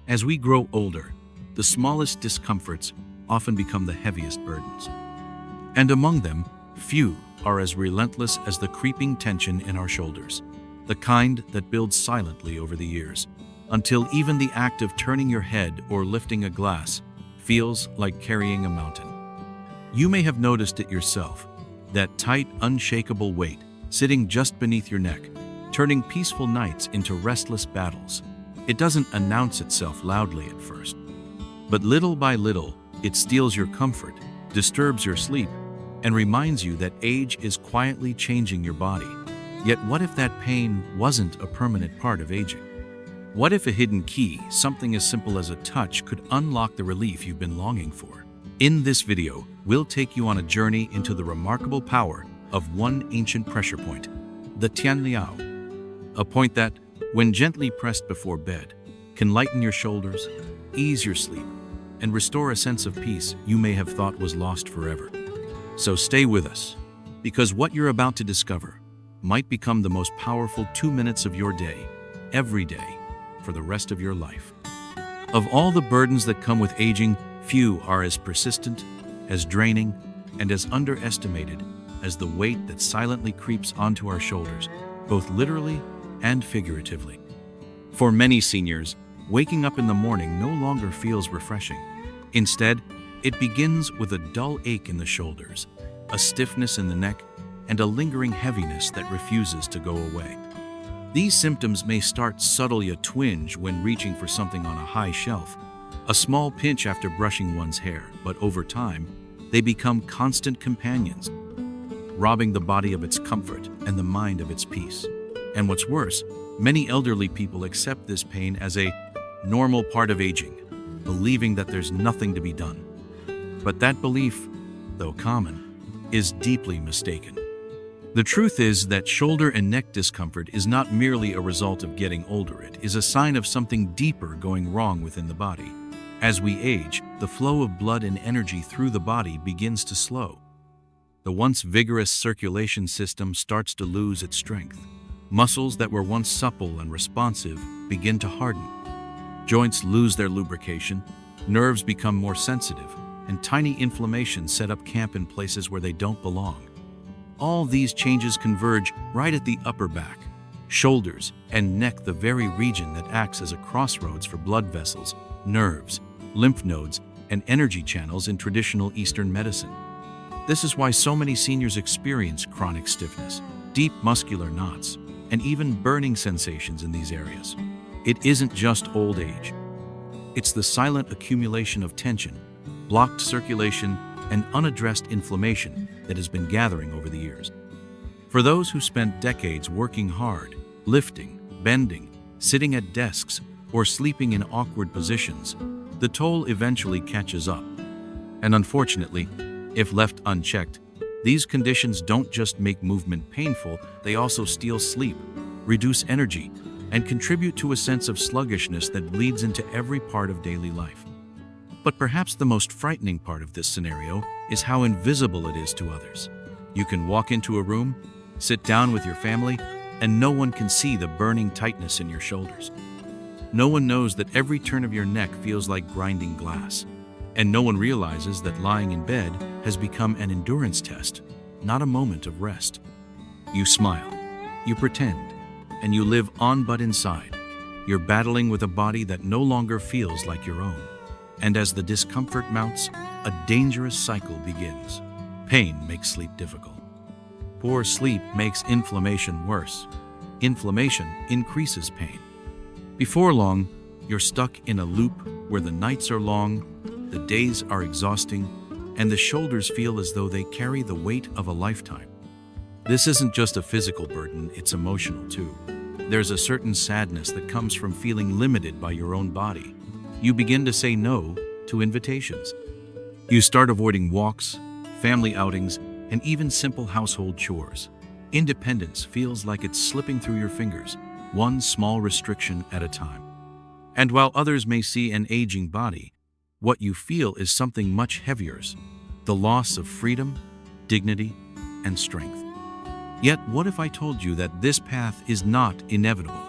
As we grow older, the smallest discomforts often become the heaviest burdens. And among them, few are as relentless as the creeping tension in our shoulders, the kind that builds silently over the years, until even the act of turning your head or lifting a glass feels like carrying a mountain. You may have noticed it yourself, that tight, unshakable weight sitting just beneath your neck, turning peaceful nights into restless battles. It doesn't announce itself loudly at first, but little by little, it steals your comfort, disturbs your sleep, and reminds you that age is quietly changing your body. Yet what if that pain wasn't a permanent part of aging? What if a hidden key, something as simple as a touch, could unlock the relief you've been longing for? In this video, we'll take you on a journey into the remarkable power of one ancient pressure point, the Tianliao. A point that, when gently pressed before bed, can lighten your shoulders, ease your sleep, and restore a sense of peace you may have thought was lost forever. So stay with us, because what you're about to discover might become the most powerful 2 minutes of your day, every day, for the rest of your life. Of all the burdens that come with aging, few are as persistent, as draining, and as underestimated as the weight that silently creeps onto our shoulders, both literally and figuratively. For many seniors, waking up in the morning no longer feels refreshing. Instead, it begins with a dull ache in the shoulders, a stiffness in the neck, and a lingering heaviness that refuses to go away. These symptoms may start subtly: a twinge when reaching for something on a high shelf, a small pinch after brushing one's hair, but over time, they become constant companions, robbing the body of its comfort and the mind of its peace. And what's worse, many elderly people accept this pain as a normal part of aging, believing that there's nothing to be done. But that belief, though common, is deeply mistaken. The truth is that shoulder and neck discomfort is not merely a result of getting older. It is a sign of something deeper going wrong within the body. As we age, the flow of blood and energy through the body begins to slow. The once vigorous circulation system starts to lose its strength. Muscles that were once supple and responsive begin to harden. Joints lose their lubrication, nerves become more sensitive, and tiny inflammations set up camp in places where they don't belong. All these changes converge right at the upper back, shoulders, and neck, the very region that acts as a crossroads for blood vessels, nerves, lymph nodes, and energy channels in traditional Eastern medicine. This is why so many seniors experience chronic stiffness, deep muscular knots, and even burning sensations in these areas. It isn't just old age. It's the silent accumulation of tension, blocked circulation, and unaddressed inflammation that has been gathering over the years. For those who spent decades working hard, lifting, bending, sitting at desks, or sleeping in awkward positions, the toll eventually catches up. And unfortunately, if left unchecked, these conditions don't just make movement painful, they also steal sleep, reduce energy, and contribute to a sense of sluggishness that bleeds into every part of daily life. But perhaps the most frightening part of this scenario is how invisible it is to others. You can walk into a room, sit down with your family, and no one can see the burning tightness in your shoulders. No one knows that every turn of your neck feels like grinding glass. And no one realizes that lying in bed has become an endurance test, not a moment of rest. You smile, you pretend, and you live on, but inside, you're battling with a body that no longer feels like your own. And as the discomfort mounts, a dangerous cycle begins. Pain makes sleep difficult. Poor sleep makes inflammation worse. Inflammation increases pain. Before long, you're stuck in a loop where the nights are long, the days are exhausting, and the shoulders feel as though they carry the weight of a lifetime. This isn't just a physical burden, it's emotional too. There's a certain sadness that comes from feeling limited by your own body. You begin to say no to invitations. You start avoiding walks, family outings, and even simple household chores. Independence feels like it's slipping through your fingers, one small restriction at a time. And while others may see an aging body, what you feel is something much heavier: the loss of freedom, dignity, and strength. Yet, what if I told you that this path is not inevitable,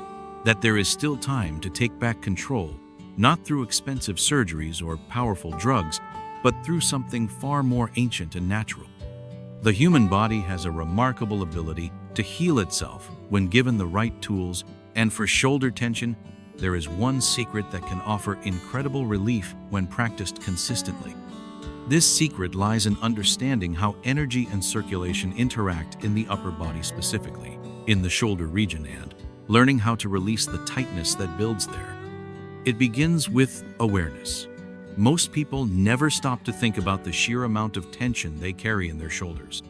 that there is still time to take back control not through expensive surgeries or powerful drugs, but through something far more ancient and natural. The human body has a remarkable ability to heal itself when given the right tools, and for shoulder tension, there is one secret that can offer incredible relief when practiced consistently. This secret lies in understanding how energy and circulation interact in the upper body, specifically in the shoulder region, and learning how to release the tightness that builds there. It begins with awareness. Most people never stop to think about the sheer amount of tension they carry in their shoulders.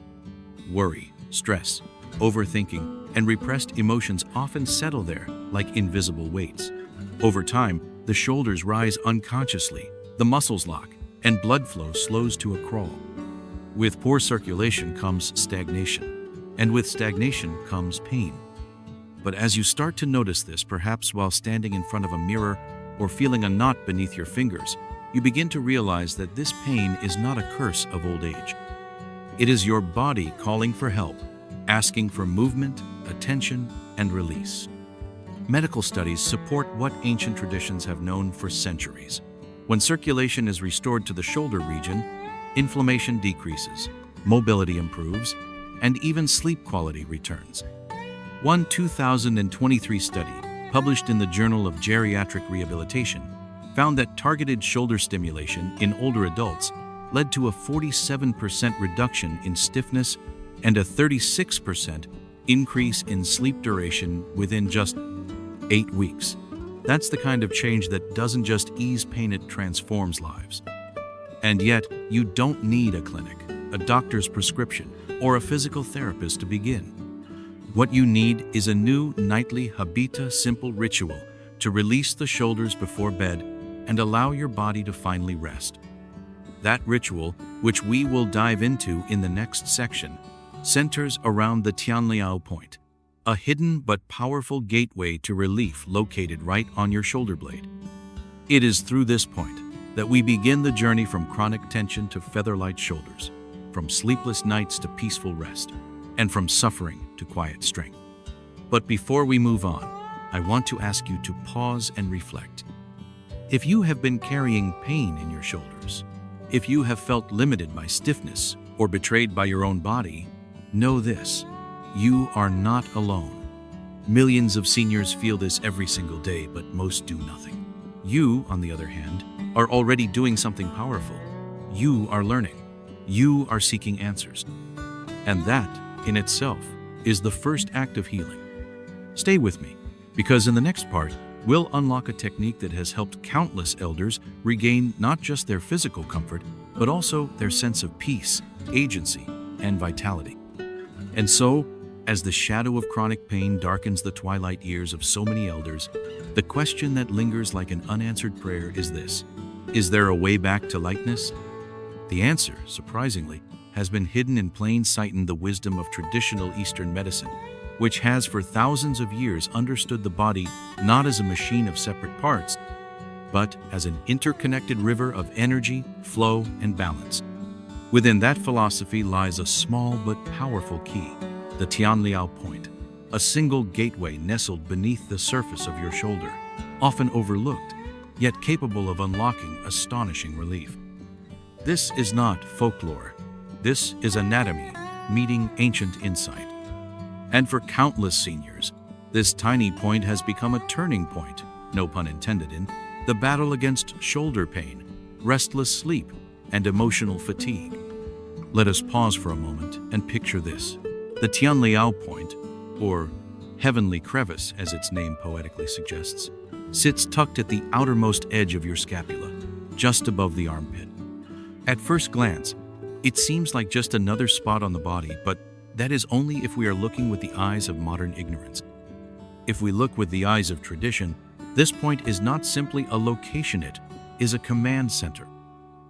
Worry, stress, overthinking, and repressed emotions often settle there like invisible weights. Over time, the shoulders rise unconsciously, the muscles lock, and blood flow slows to a crawl. With poor circulation comes stagnation, and with stagnation comes pain. But as you start to notice this, perhaps while standing in front of a mirror or feeling a knot beneath your fingers, you begin to realize that this pain is not a curse of old age. It is your body calling for help, asking for movement, attention, and release. Medical studies support what ancient traditions have known for centuries. When circulation is restored to the shoulder region, inflammation decreases, mobility improves, and even sleep quality returns. One 2023 study, published in the Journal of Geriatric Rehabilitation, found that targeted shoulder stimulation in older adults led to a 47% reduction in stiffness and a 36% increase in sleep duration within just 8 weeks. That's the kind of change that doesn't just ease pain, it transforms lives. And yet, you don't need a clinic, a doctor's prescription, or a physical therapist to begin. What you need is a new nightly Habita simple ritual to release the shoulders before bed and allow your body to finally rest. That ritual, which we will dive into in the next section, centers around the Tianliao point, a hidden but powerful gateway to relief located right on your shoulder blade. It is through this point that we begin the journey from chronic tension to feather-light shoulders, from sleepless nights to peaceful rest, and from suffering to quiet strength. But before we move on, I want to ask you to pause and reflect. If you have been carrying pain in your shoulders, if you have felt limited by stiffness or betrayed by your own body, know this: you are not alone. Millions of seniors feel this every single day, but most do nothing. You, on the other hand, are already doing something powerful. You are learning. You are seeking answers. And that, in itself, is the first act of healing. Stay with me, because in the next part, we'll unlock a technique that has helped countless elders regain not just their physical comfort, but also their sense of peace, agency, and vitality. And so, as the shadow of chronic pain darkens the twilight years of so many elders, the question that lingers like an unanswered prayer is this: is there a way back to lightness? The answer, surprisingly, has been hidden in plain sight in the wisdom of traditional Eastern medicine, which has for thousands of years understood the body not as a machine of separate parts, but as an interconnected river of energy, flow, and balance. Within that philosophy lies a small but powerful key, the Tianliao point, a single gateway nestled beneath the surface of your shoulder, often overlooked, yet capable of unlocking astonishing relief. This is not folklore. This is anatomy meeting ancient insight. And for countless seniors, this tiny point has become a turning point, no pun intended, in the battle against shoulder pain, restless sleep, and emotional fatigue. Let us pause for a moment and picture this. The Tianliao point, or heavenly crevice as its name poetically suggests, sits tucked at the outermost edge of your scapula, just above the armpit. At first glance, it seems like just another spot on the body, but that is only if we are looking with the eyes of modern ignorance. If we look with the eyes of tradition, this point is not simply a location, it is a command center.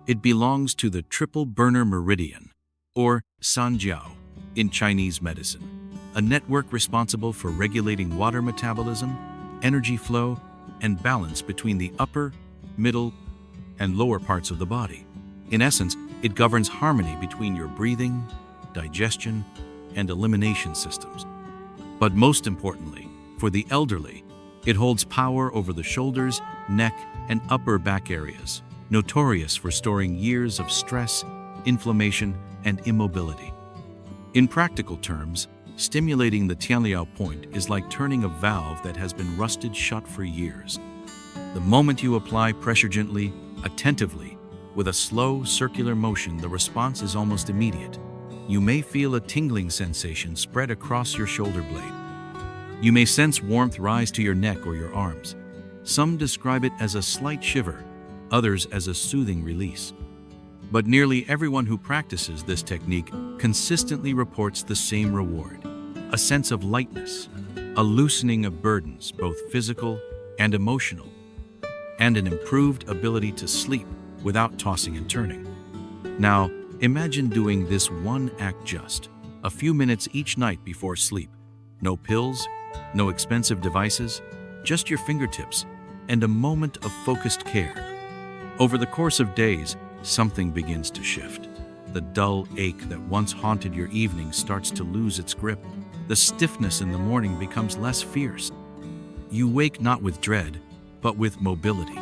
It belongs to the triple burner meridian, or Sanjiao, in Chinese medicine, a network responsible for regulating water metabolism, energy flow, and balance between the upper, middle, and lower parts of the body. In essence, it governs harmony between your breathing, digestion, and elimination systems. But most importantly, for the elderly, it holds power over the shoulders, neck, and upper back areas, notorious for storing years of stress, inflammation, and immobility. In practical terms, stimulating the Tianliao point is like turning a valve that has been rusted shut for years. The moment you apply pressure gently, attentively, with a slow circular motion, the response is almost immediate. You may feel a tingling sensation spread across your shoulder blade. You may sense warmth rise to your neck or your arms. Some describe it as a slight shiver, others as a soothing release. But nearly everyone who practices this technique consistently reports the same reward: a sense of lightness, a loosening of burdens, both physical and emotional, and an improved ability to sleep without tossing and turning. Now, imagine doing this one act just a few minutes each night before sleep. No pills, no expensive devices, just your fingertips and a moment of focused care. Over the course of days, something begins to shift. The dull ache that once haunted your evening starts to lose its grip. The stiffness in the morning becomes less fierce. You wake not with dread, but with mobility.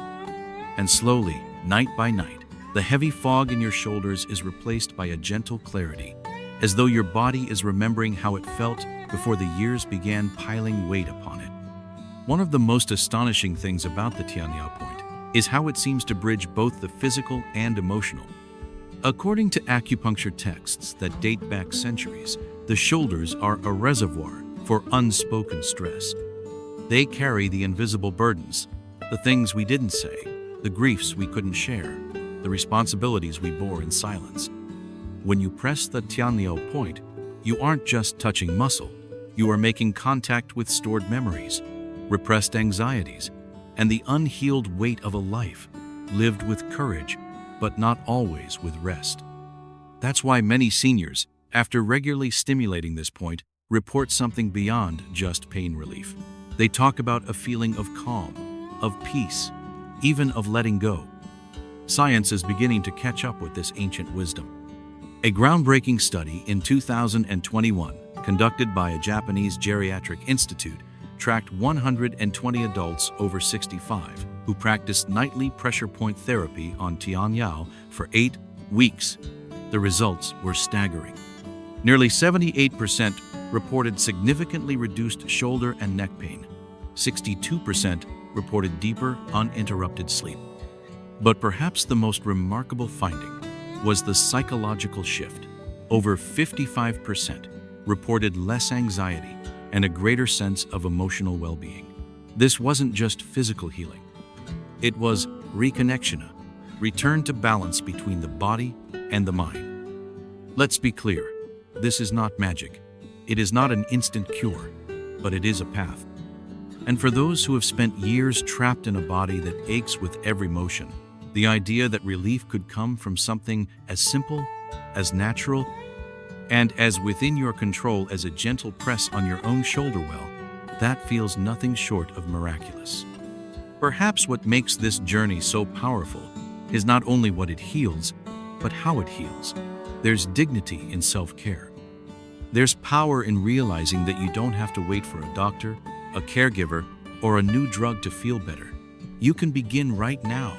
And slowly, night by night, the heavy fog in your shoulders is replaced by a gentle clarity, as though your body is remembering how it felt before the years began piling weight upon it. One of the most astonishing things about the Tianliao point is how it seems to bridge both the physical and emotional. According to acupuncture texts that date back centuries, the shoulders are a reservoir for unspoken stress. They carry the invisible burdens, the things we didn't say, the griefs we couldn't share, the responsibilities we bore in silence. When you press the Tianliao point, you aren't just touching muscle, you are making contact with stored memories, repressed anxieties, and the unhealed weight of a life lived with courage, but not always with rest. That's why many seniors, after regularly stimulating this point, report something beyond just pain relief. They talk about a feeling of calm, of peace, even of letting go. Science is beginning to catch up with this ancient wisdom. A groundbreaking study in 2021, conducted by a Japanese geriatric institute, tracked 120 adults over 65 who practiced nightly pressure point therapy on Tianliao for 8 weeks. The results were staggering. Nearly 78% reported significantly reduced shoulder and neck pain. 62% reported deeper, uninterrupted sleep. But perhaps the most remarkable finding was the psychological shift. Over 55% reported less anxiety and a greater sense of emotional well-being. This wasn't just physical healing. It was reconnection, a return to balance between the body and the mind. Let's be clear, this is not magic. It is not an instant cure, but it is a path. And for those who have spent years trapped in a body that aches with every motion, the idea that relief could come from something as simple, as natural, and as within your control as a gentle press on your own shoulder, well, that feels nothing short of miraculous. Perhaps what makes this journey so powerful is not only what it heals, but how it heals. There's dignity in self-care. There's power in realizing that you don't have to wait for a doctor, a caregiver, or a new drug to feel better. You can begin right now,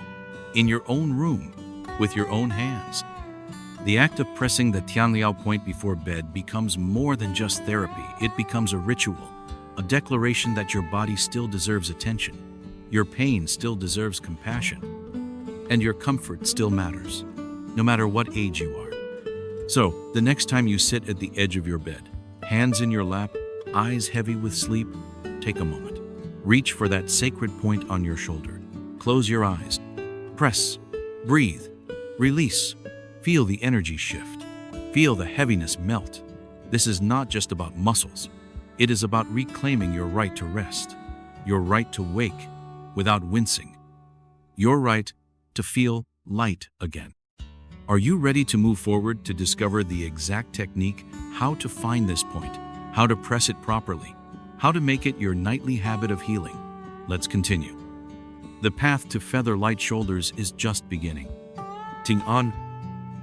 in your own room, with your own hands. The act of pressing the Tianliao point before bed becomes more than just therapy. It becomes a ritual, a declaration that your body still deserves attention, your pain still deserves compassion, and your comfort still matters, no matter what age you are. So, the next time you sit at the edge of your bed, hands in your lap, eyes heavy with sleep, take a moment. Reach for that sacred point on your shoulder. Close your eyes. Press. Breathe. Release. Feel the energy shift. Feel the heaviness melt. This is not just about muscles. It is about reclaiming your right to rest, your right to wake without wincing, your right to feel light again. Are you ready to move forward to discover the exact technique, how to find this point, how to press it properly, how to make it your nightly habit of healing? Let's continue. The path to feather light shoulders is just beginning. Ting an,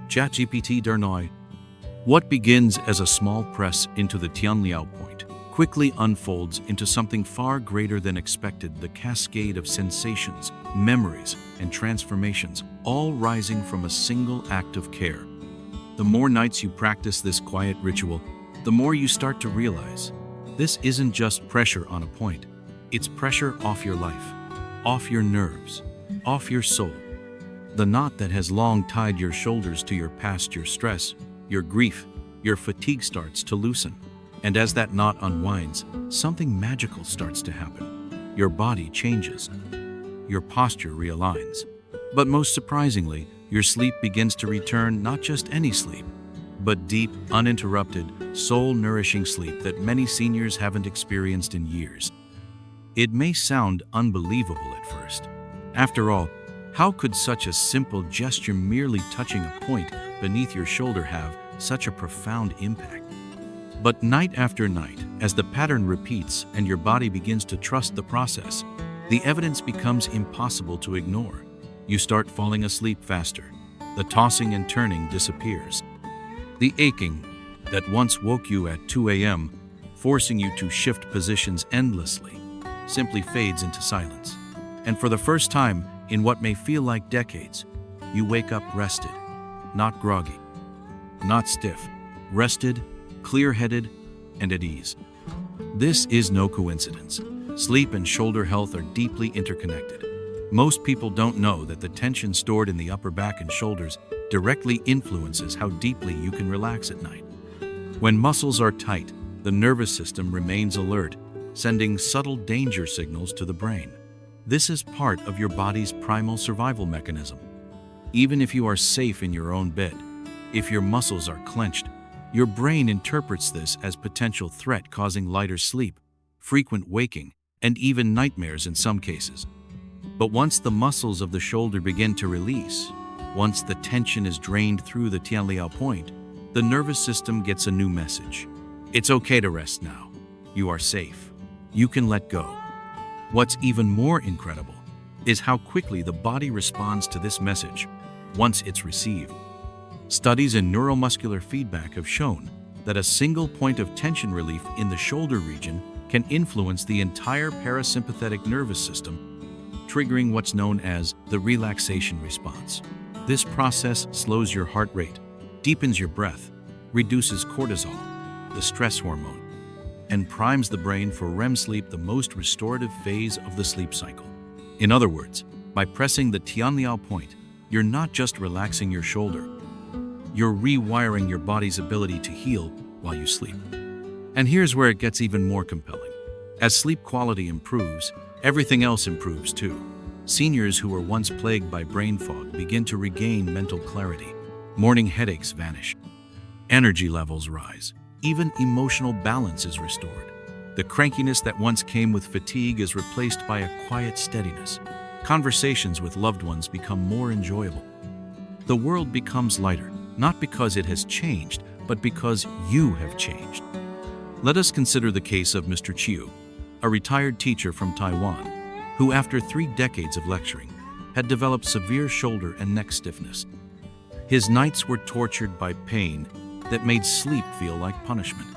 ChatGPT der Neu. What begins as a small press into the Tianliao point quickly unfolds into something far greater than expected, the cascade of sensations, memories, and transformations, all rising from a single act of care. The more nights you practice this quiet ritual, the more you start to realize this isn't just pressure on a point, it's pressure off your life, off your nerves, off your soul. The knot that has long tied your shoulders to your past, your stress, your grief, your fatigue starts to loosen. And as that knot unwinds, something magical starts to happen. Your body changes. Your posture realigns. But most surprisingly, your sleep begins to return, not just any sleep, but deep, uninterrupted, soul-nourishing sleep that many seniors haven't experienced in years. It may sound unbelievable at first. After all, how could such a simple gesture, merely touching a point beneath your shoulder, have such a profound impact? But night after night, as the pattern repeats and your body begins to trust the process, the evidence becomes impossible to ignore. You start falling asleep faster. The tossing and turning disappears. The aching that once woke you at 2 a.m., forcing you to shift positions endlessly, simply fades into silence. And for the first time in what may feel like decades, you wake up rested, not groggy, not stiff, rested, clear-headed, and at ease. This is no coincidence. Sleep and shoulder health are deeply interconnected. Most people don't know that the tension stored in the upper back and shoulders directly influences how deeply you can relax at night. When muscles are tight, the nervous system remains alert, sending subtle danger signals to the brain. This is part of your body's primal survival mechanism. Even if you are safe in your own bed, if your muscles are clenched, your brain interprets this as potential threat, causing lighter sleep, frequent waking, and even nightmares in some cases. But once the muscles of the shoulder begin to release, once the tension is drained through the Tianliao point, the nervous system gets a new message. It's okay to rest now. You are safe. You can let go. What's even more incredible is how quickly the body responds to this message once it's received. Studies in neuromuscular feedback have shown that a single point of tension relief in the shoulder region can influence the entire parasympathetic nervous system, triggering what's known as the relaxation response. This process slows your heart rate, deepens your breath, reduces cortisol, the stress hormone, and primes the brain for REM sleep, the most restorative phase of the sleep cycle. In other words, by pressing the Tianliao point, you're not just relaxing your shoulder, you're rewiring your body's ability to heal while you sleep. And here's where it gets even more compelling. As sleep quality improves, everything else improves too. Seniors who were once plagued by brain fog begin to regain mental clarity. Morning headaches vanish. Energy levels rise. Even emotional balance is restored. The crankiness that once came with fatigue is replaced by a quiet steadiness. Conversations with loved ones become more enjoyable. The world becomes lighter, not because it has changed, but because you have changed. Let us consider the case of Mr. Chiu, a retired teacher from Taiwan, who after 3 decades of lecturing, had developed severe shoulder and neck stiffness. His nights were tortured by pain that made sleep feel like punishment.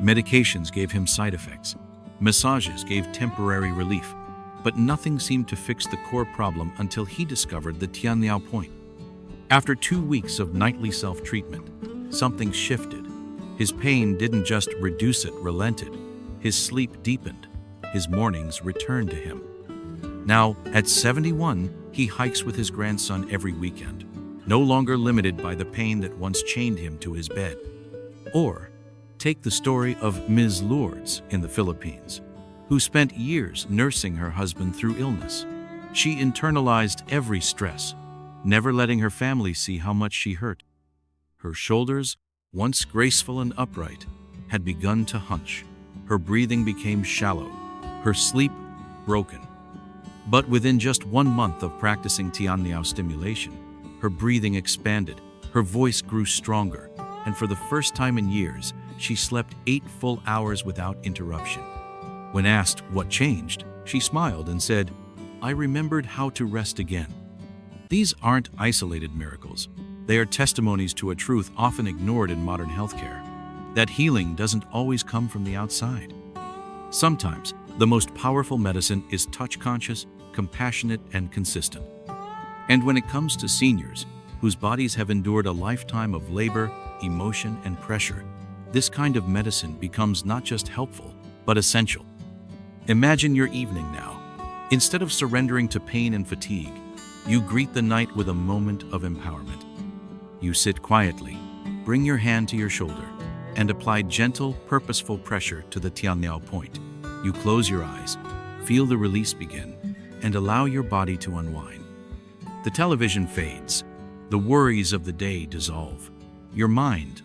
Medications gave him side effects. Massages gave temporary relief, but nothing seemed to fix the core problem until he discovered the Tianliao point. After 2 weeks of nightly self-treatment, something shifted. His pain didn't just reduce, it relented. His sleep deepened. His mornings returned to him. Now, at 71, he hikes with his grandson every weekend, no longer limited by the pain that once chained him to his bed. Or, take the story of Ms. Lourdes in the Philippines, who spent years nursing her husband through illness. She internalized every stress, never letting her family see how much she hurt. Her shoulders, once graceful and upright, had begun to hunch. Her breathing became shallow, her sleep broken. But within just 1 month of practicing Tianliao stimulation, her breathing expanded, her voice grew stronger, and for the first time in years, she slept 8 full hours without interruption. When asked what changed, she smiled and said, "I remembered how to rest again." These aren't isolated miracles. They are testimonies to a truth often ignored in modern healthcare. that healing doesn't always come from the outside. Sometimes, the most powerful medicine is touch-conscious, compassionate, and consistent. And when it comes to seniors, whose bodies have endured a lifetime of labor, emotion, and pressure, this kind of medicine becomes not just helpful, but essential. Imagine your evening now. Instead of surrendering to pain and fatigue, you greet the night with a moment of empowerment. You sit quietly, bring your hand to your shoulder, and apply gentle, purposeful pressure to the Tianliao point. You close your eyes, feel the release begin, and allow your body to unwind. The television fades. The worries of the day dissolve. Your mind,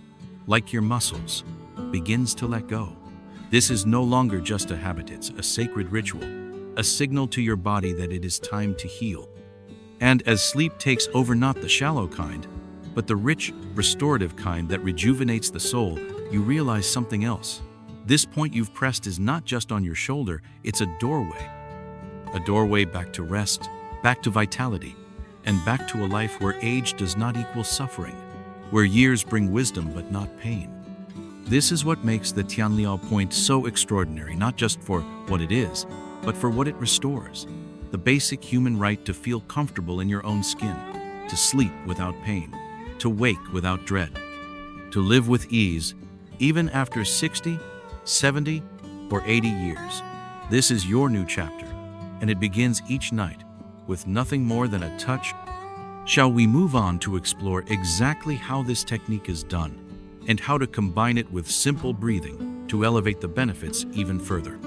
like your muscles, begins to let go. This is no longer just a habit, it's a sacred ritual, a signal to your body that it is time to heal. And as sleep takes over, not the shallow kind, but the rich, restorative kind that rejuvenates the soul, you realize something else. This point you've pressed is not just on your shoulder, it's a doorway. A doorway back to rest, back to vitality, and back to a life where age does not equal suffering, where years bring wisdom but not pain. This is what makes the Tianliao point so extraordinary, not just for what it is, but for what it restores. The basic human right to feel comfortable in your own skin, to sleep without pain, to wake without dread, to live with ease, even after 60, 70, or 80 years. This is your new chapter, and it begins each night with nothing more than a touch. Shall we move on to explore exactly how this technique is done and how to combine it with simple breathing to elevate the benefits even further?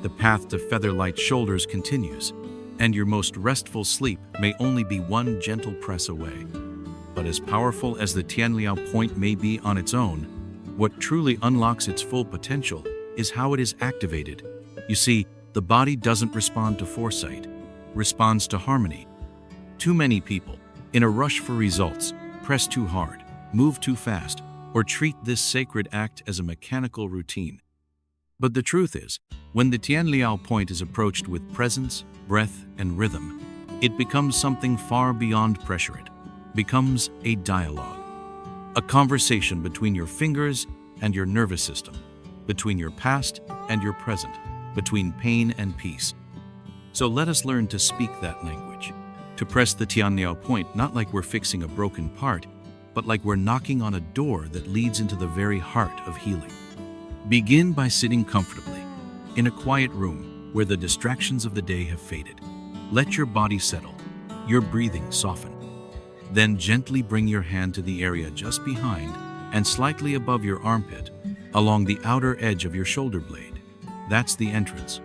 The path to feather-light shoulders continues, and your most restful sleep may only be one gentle press away. But as powerful as the Tianliao point may be on its own, what truly unlocks its full potential is how it is activated. You see, the body doesn't respond to foresight, responds to harmony. Too many people, in a rush for results, press too hard, move too fast, or treat this sacred act as a mechanical routine. But the truth is, when the Tianliao point is approached with presence, breath, and rhythm, it becomes something far beyond pressure. It becomes a dialogue, a conversation between your fingers and your nervous system, between your past and your present, between pain and peace. So let us learn to speak that language, to press the Tianliao point not like we're fixing a broken part, but like we're knocking on a door that leads into the very heart of healing. Begin by sitting comfortably, in a quiet room where the distractions of the day have faded. Let your body settle, your breathing soften. Then gently bring your hand to the area just behind and slightly above your armpit, along the outer edge of your shoulder blade. That's the entrance.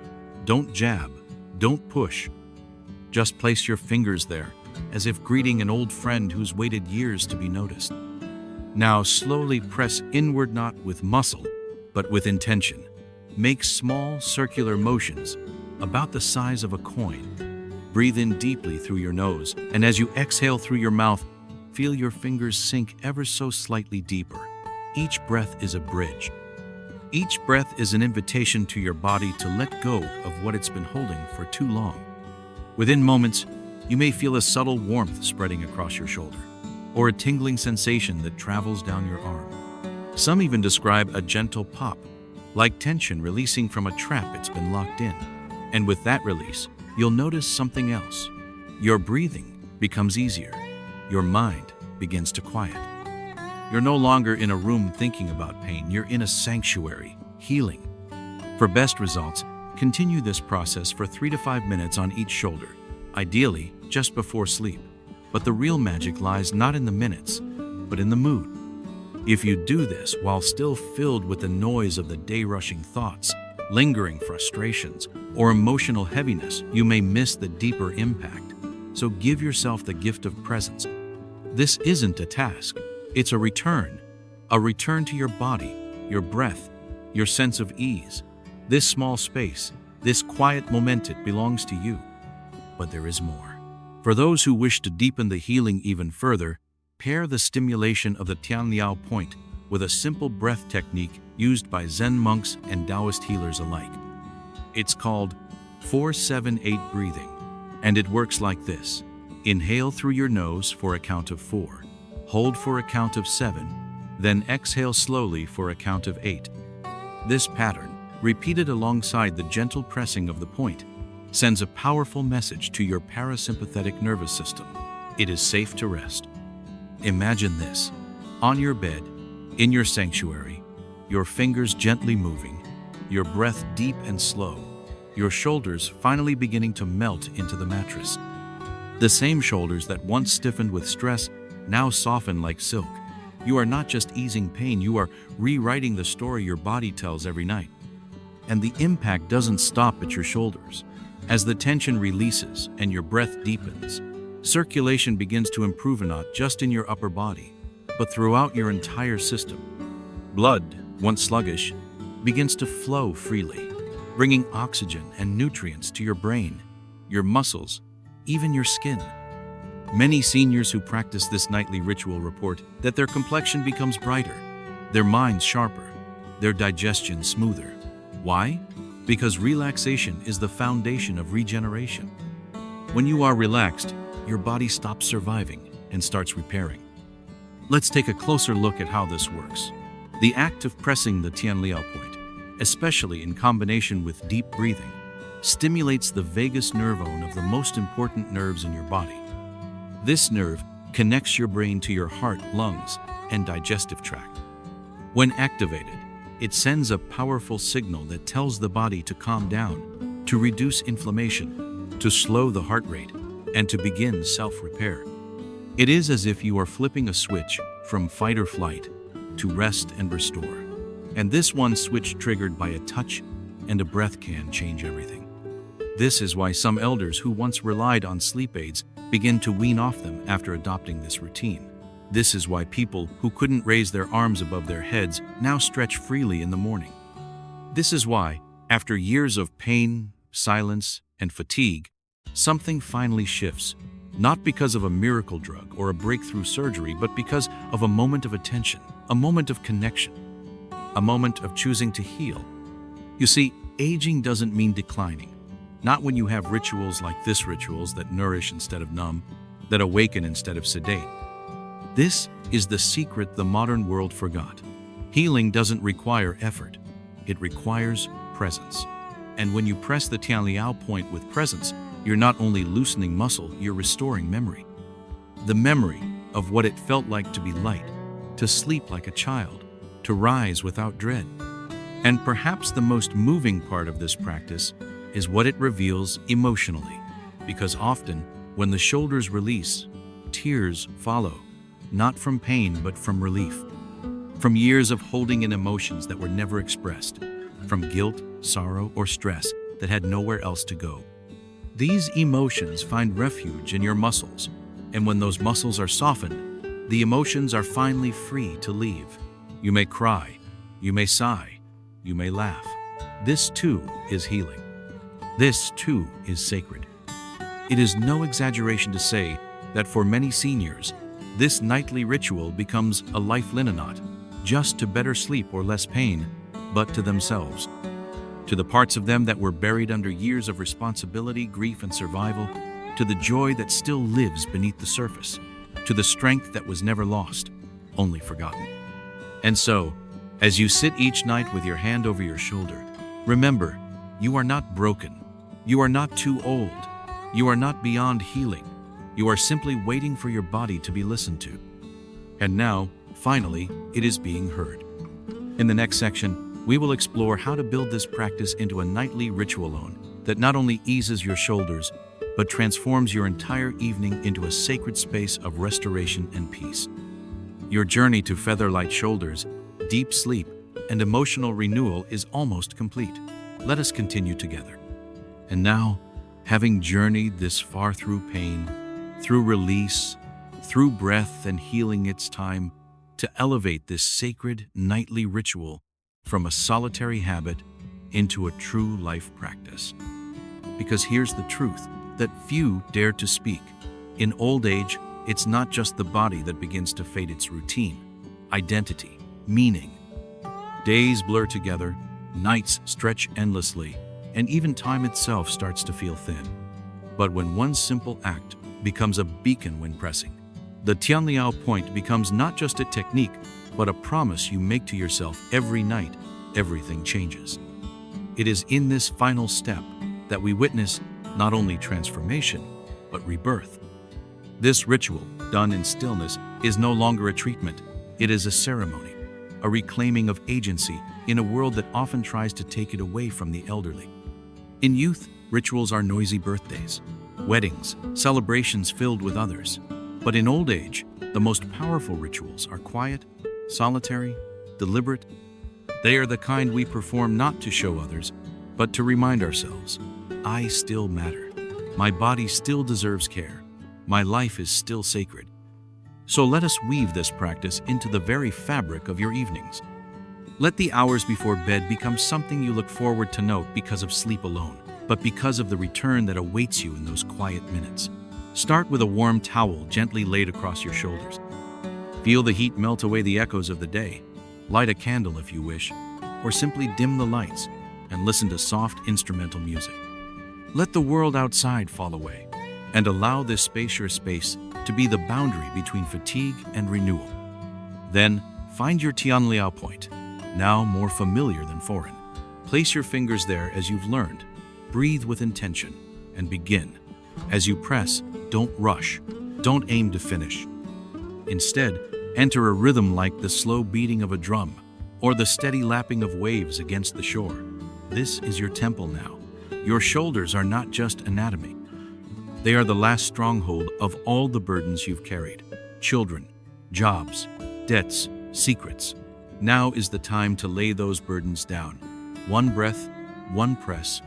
Don't jab, don't push. Just place your fingers there, as if greeting an old friend who's waited years to be noticed. Now slowly press inward, not with muscle, but with intention. Make small circular motions, about the size of a coin. Breathe in deeply through your nose, and as you exhale through your mouth, feel your fingers sink ever so slightly deeper. Each breath is a bridge. Each breath is an invitation to your body to let go of what it's been holding for too long. Within moments, you may feel a subtle warmth spreading across your shoulder, or a tingling sensation that travels down your arm. Some even describe a gentle pop, like tension releasing from a trap it's been locked in. And with that release, you'll notice something else. Your breathing becomes easier. Your mind begins to quiet. You're no longer in a room thinking about pain. You're in a sanctuary, healing. For best results, continue this process for 3 to 5 minutes on each shoulder, ideally just before sleep. But the real magic lies not in the minutes, but in the mood. If you do this while still filled with the noise of the day-rushing thoughts, lingering frustrations, or emotional heaviness, you may miss the deeper impact. So give yourself the gift of presence. This isn't a task, it's a return to your body, your breath, your sense of ease. This small space, this quiet moment, it belongs to you. But there is more. For those who wish to deepen the healing even further, pair the stimulation of the Tianliao point with a simple breath technique used by Zen monks and Taoist healers alike. It's called 4-7-8 breathing, and it works like this. Inhale through your nose for a count of 4, hold for a count of 7, Then exhale slowly for a count of 8. This pattern, repeated alongside the gentle pressing of the point, sends a powerful message to your parasympathetic nervous system. It is safe to rest. Imagine this: on your bed, in your sanctuary, your fingers gently moving, your breath deep and slow, your shoulders finally beginning to melt into the mattress. The same shoulders that once stiffened with stress now soften like silk. You are not just easing pain, you are rewriting the story your body tells every night. And the impact doesn't stop at your shoulders. As the tension releases and your breath deepens, circulation begins to improve not just in your upper body, but throughout your entire system. Blood, once sluggish, begins to flow freely, bringing oxygen and nutrients to your brain, your muscles, even your skin. Many seniors who practice this nightly ritual report that their complexion becomes brighter, their minds sharper, their digestion smoother. Why? Because relaxation is the foundation of regeneration. When you are relaxed, your body stops surviving and starts repairing. Let's take a closer look at how this works. The act of pressing the Tianliao point, especially in combination with deep breathing, stimulates the vagus nerve, one of the most important nerves in your body. This nerve connects your brain to your heart, lungs, and digestive tract. When activated, it sends a powerful signal that tells the body to calm down, to reduce inflammation, to slow the heart rate, and to begin self-repair. It is as if you are flipping a switch from fight or flight to rest and restore. And this one switch triggered by a touch and a breath can change everything. This is why some elders who once relied on sleep aids begin to wean off them after adopting this routine. This is why people who couldn't raise their arms above their heads now stretch freely in the morning. This is why, after years of pain, silence, and fatigue, something finally shifts, not because of a miracle drug or a breakthrough surgery, but because of a moment of attention, a moment of connection, a moment of choosing to heal. You see, aging doesn't mean declining. Not when you have rituals like this, rituals that nourish instead of numb, that awaken instead of sedate. This is the secret the modern world forgot. Healing doesn't require effort. It requires presence. And when you press the Tianliao point with presence, you're not only loosening muscle, you're restoring memory. The memory of what it felt like to be light, to sleep like a child, to rise without dread. And perhaps the most moving part of this practice is what it reveals emotionally, because often when the shoulders release, tears follow, not from pain but from relief, from years of holding in emotions that were never expressed, from guilt, sorrow, or stress that had nowhere else to go. These emotions find refuge in your muscles, and when those muscles are softened, the emotions are finally free to leave. You may cry, you may sigh, you may laugh. This too is healing. This too is sacred. It is no exaggeration to say that for many seniors, this nightly ritual becomes a lifeline, not just to better sleep or less pain, but to themselves, to the parts of them that were buried under years of responsibility, grief, and survival, to the joy that still lives beneath the surface, to the strength that was never lost, only forgotten. And so, as you sit each night with your hand over your shoulder, remember, you are not broken. You are not too old. You are not beyond healing. You are simply waiting for your body to be listened to. And now, finally, it is being heard. In the next section, we will explore how to build this practice into a nightly ritual that not only eases your shoulders, but transforms your entire evening into a sacred space of restoration and peace. Your journey to feather-light shoulders, deep sleep, and emotional renewal is almost complete. Let us continue together. And now, having journeyed this far through pain, through release, through breath and healing, it's time to elevate this sacred nightly ritual from a solitary habit into a true life practice. Because here's the truth that few dare to speak. In old age, it's not just the body that begins to fade its routine, identity, meaning. Days blur together, nights stretch endlessly, and even time itself starts to feel thin. But when one simple act becomes a beacon when pressing, the Tianliao point becomes not just a technique, but a promise you make to yourself every night. Everything changes. It is in this final step that we witness not only transformation, but rebirth. This ritual, done in stillness, is no longer a treatment. It is a ceremony, a reclaiming of agency in a world that often tries to take it away from the elderly. In youth, rituals are noisy birthdays, weddings, celebrations filled with others. But in old age, the most powerful rituals are quiet, solitary, deliberate. They are the kind we perform not to show others, but to remind ourselves, I still matter. My body still deserves care. My life is still sacred. So let us weave this practice into the very fabric of your evenings. Let the hours before bed become something you look forward to not because of sleep alone, but because of the return that awaits you in those quiet minutes. Start with a warm towel gently laid across your shoulders. Feel the heat melt away the echoes of the day. Light a candle if you wish, or simply dim the lights and listen to soft instrumental music. Let the world outside fall away, and allow this spacious space to be the boundary between fatigue and renewal. Then, find your Tianliao point, now more familiar than foreign. Place your fingers there as you've learned. Breathe with intention, and begin. As you press, don't rush. Don't aim to finish. Instead, enter a rhythm like the slow beating of a drum, or the steady lapping of waves against the shore. This is your temple now. Your shoulders are not just anatomy. They are the last stronghold of all the burdens you've carried. Children, jobs, debts, secrets. Now is the time to lay those burdens down. One breath, one press,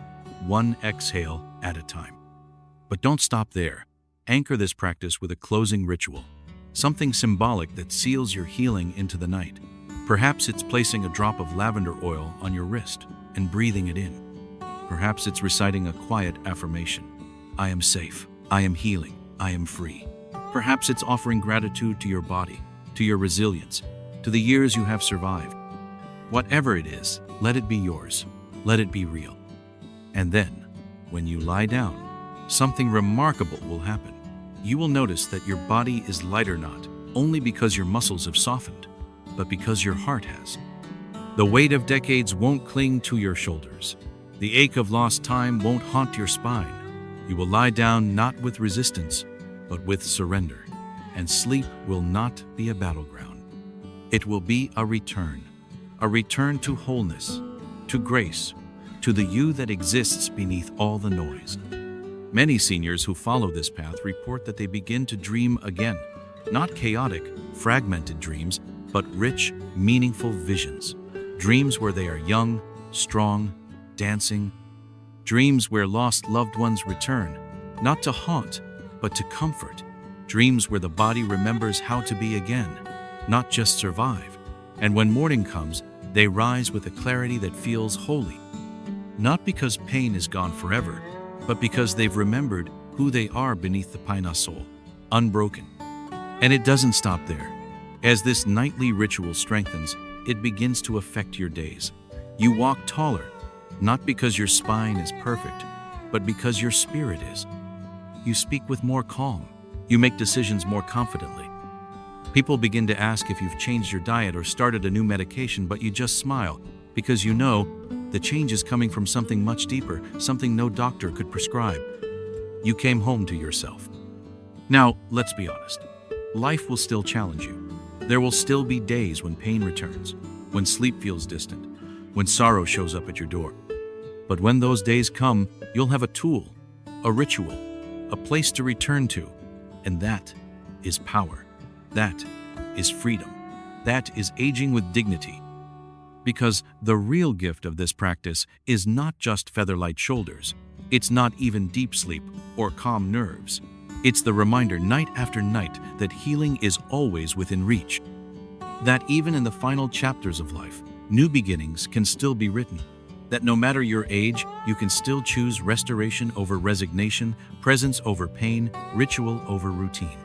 one exhale at a time. But don't stop there. Anchor this practice with a closing ritual, something symbolic that seals your healing into the night. Perhaps it's placing a drop of lavender oil on your wrist and breathing it in. Perhaps it's reciting a quiet affirmation. I am safe, I am healing, I am free. Perhaps it's offering gratitude to your body, to your resilience, to the years you have survived. Whatever it is, let it be yours. Let it be real. And then, when you lie down, something remarkable will happen. You will notice that your body is lighter not only because your muscles have softened, but because your heart has. The weight of decades won't cling to your shoulders. The ache of lost time won't haunt your spine. You will lie down not with resistance, but with surrender. And sleep will not be a battleground. It will be a return to wholeness, to grace, to the you that exists beneath all the noise. Many seniors who follow this path report that they begin to dream again, not chaotic, fragmented dreams, but rich, meaningful visions. Dreams where they are young, strong, dancing. Dreams where lost loved ones return, not to haunt, but to comfort. Dreams where the body remembers how to be again, not just survive. And when morning comes, they rise with a clarity that feels holy. Not because pain is gone forever, but because they've remembered who they are beneath the Painasol, unbroken. And it doesn't stop there. As this nightly ritual strengthens, it begins to affect your days. You walk taller, not because your spine is perfect, but because your spirit is. You speak with more calm. You make decisions more confidently. People begin to ask if you've changed your diet or started a new medication, but you just smile because you know the change is coming from something much deeper, something no doctor could prescribe. You came home to yourself. Now, let's be honest. Life will still challenge you. There will still be days when pain returns, when sleep feels distant, when sorrow shows up at your door. But when those days come, you'll have a tool, a ritual, a place to return to. And that is power. That is freedom. That is aging with dignity. Because the real gift of this practice is not just feather-light shoulders. It's not even deep sleep or calm nerves. It's the reminder night after night that healing is always within reach. That even in the final chapters of life, new beginnings can still be written. That no matter your age, you can still choose restoration over resignation, presence over pain, ritual over routine.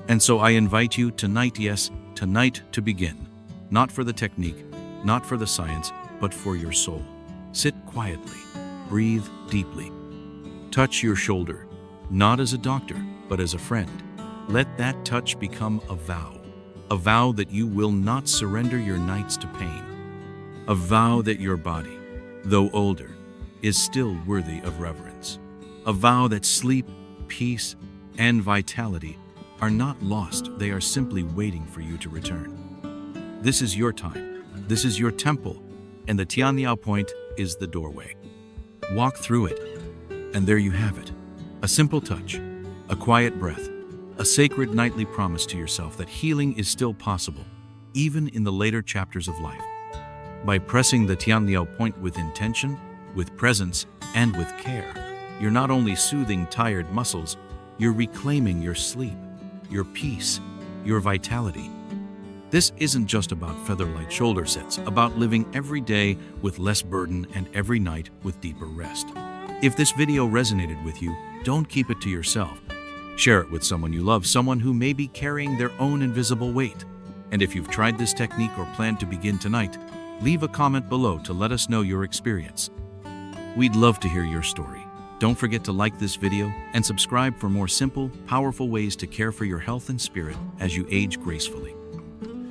And so I invite you tonight, yes, tonight to begin. Not for the technique, not for the science, but for your soul. Sit quietly, breathe deeply. Touch your shoulder, not as a doctor, but as a friend. Let that touch become a vow. A vow that you will not surrender your nights to pain. A vow that your body, though older, is still worthy of reverence. A vow that sleep, peace, and vitality are not lost, they are simply waiting for you to return. This is your time, this is your temple, and the Tianliao point is the doorway. Walk through it, and there you have it. A simple touch, a quiet breath, a sacred nightly promise to yourself that healing is still possible, even in the later chapters of life. By pressing the Tianliao point with intention, with presence, and with care, you're not only soothing tired muscles, you're reclaiming your sleep, your peace, your vitality. This isn't just about featherlight shoulder sets, about living every day with less burden and every night with deeper rest. If this video resonated with you, don't keep it to yourself. Share it with someone you love, someone who may be carrying their own invisible weight. And if you've tried this technique or plan to begin tonight, leave a comment below to let us know your experience. We'd love to hear your story. Don't forget to like this video and subscribe for more simple, powerful ways to care for your health and spirit as you age gracefully.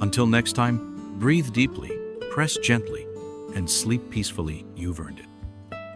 Until next time, breathe deeply, press gently, and sleep peacefully. You've earned it.